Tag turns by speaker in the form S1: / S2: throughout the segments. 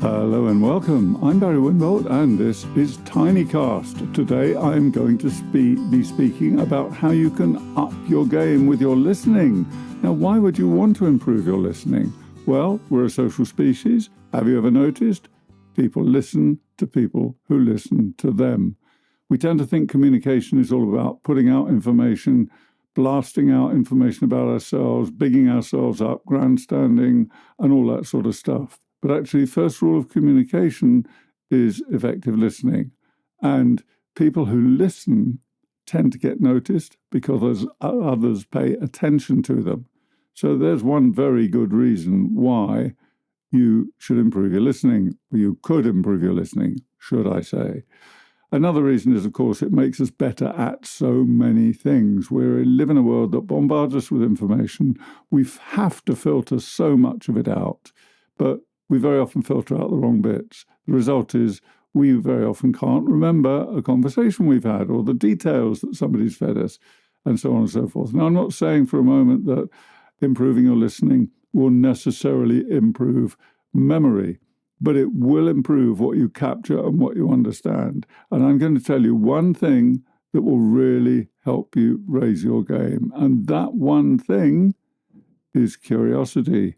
S1: Hello and welcome. I'm Barry Winbolt and this is Tinycast. Today I'm going to be speaking about how you can up your game with your listening. Now, why would you want to improve your listening? Well, we're a social species. Have you ever noticed? People listen to people who listen to them. We tend to think communication is all about putting out information, blasting out information about ourselves, bigging ourselves up, grandstanding, and all that sort of stuff. But actually, first rule of communication is effective listening. And people who listen tend to get noticed because others pay attention to them. So there's one very good reason why you should improve your listening, or you could improve your listening, should I say. Another reason is, of course, it makes us better at so many things. We live in a world that bombards us with information. We have to filter so much of it out, but we very often filter out the wrong bits. The result is we very often can't remember a conversation we've had or the details that somebody's fed us, and so on and so forth. Now, I'm not saying for a moment that improving your listening will necessarily improve memory, but it will improve what you capture and what you understand. And I'm going to tell you one thing that will really help you raise your game. And that one thing is curiosity.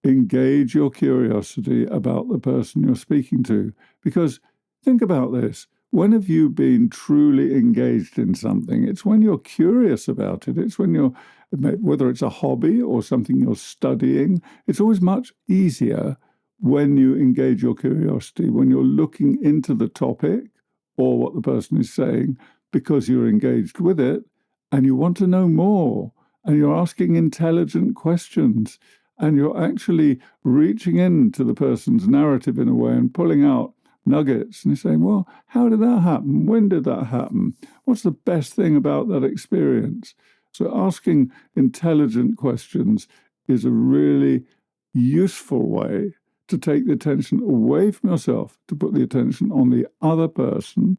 S1: Engage your curiosity about the person you're speaking to. Because think about this. When have you been truly engaged in something? It's when you're curious about it. It's when you're, whether it's a hobby or something you're studying, it's always much easier when you engage your curiosity, when you're looking into the topic or what the person is saying, because you're engaged with it and you want to know more and you're asking intelligent questions and you're actually reaching into the person's narrative in a way and pulling out nuggets and you're saying, well, how did that happen? When did that happen? What's the best thing about that experience? So asking intelligent questions is a really useful way to take the attention away from yourself, to put the attention on the other person.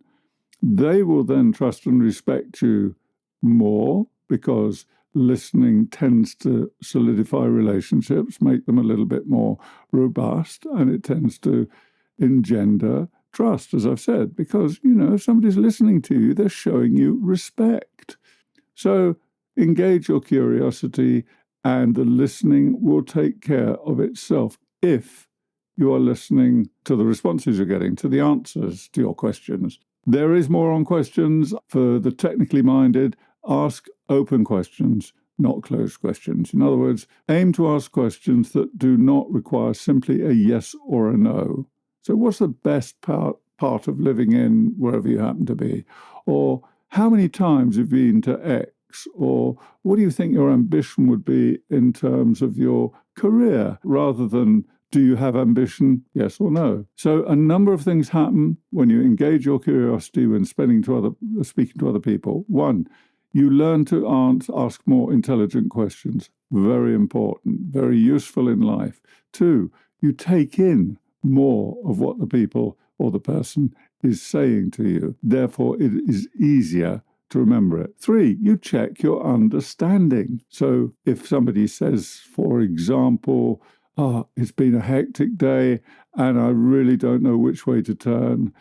S1: They will then trust and respect you more because listening tends to solidify relationships, make them a little bit more robust, and it tends to engender trust, as I've said, because, if somebody's listening to you, they're showing you respect. So engage your curiosity and the listening will take care of itself if you are listening to the responses you're getting, to the answers to your questions. There is more on questions. For the technically minded, ask open questions, not closed questions. In other words, aim to ask questions that do not require simply a yes or a no. So what's the best part of living in wherever you happen to be? Or how many times have you been to X? Or what do you think your ambition would be in terms of your career, rather than do you have ambition, yes or no? So a number of things happen when you engage your curiosity when speaking to other people. One, you learn to ask more intelligent questions. Very important, very useful in life. Two, you take in more of what the people or the person is saying to you. Therefore, it is easier to remember it. Three, you check your understanding. So if somebody says, for example, it's been a hectic day and I really don't know which way to turn,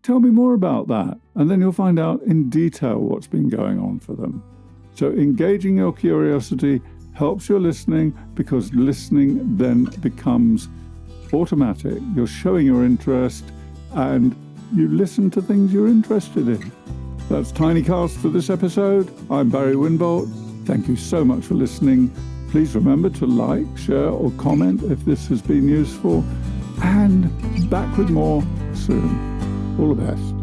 S1: tell me more about that. And then you'll find out in detail what's been going on for them. So engaging your curiosity helps your listening, because listening then becomes automatic. You're showing your interest and you listen to things you're interested in. That's Tinycast for this episode. I'm Barry Winbolt. Thank you so much for listening. Please remember to like, share or comment if this has been useful, and back with more soon. All the best.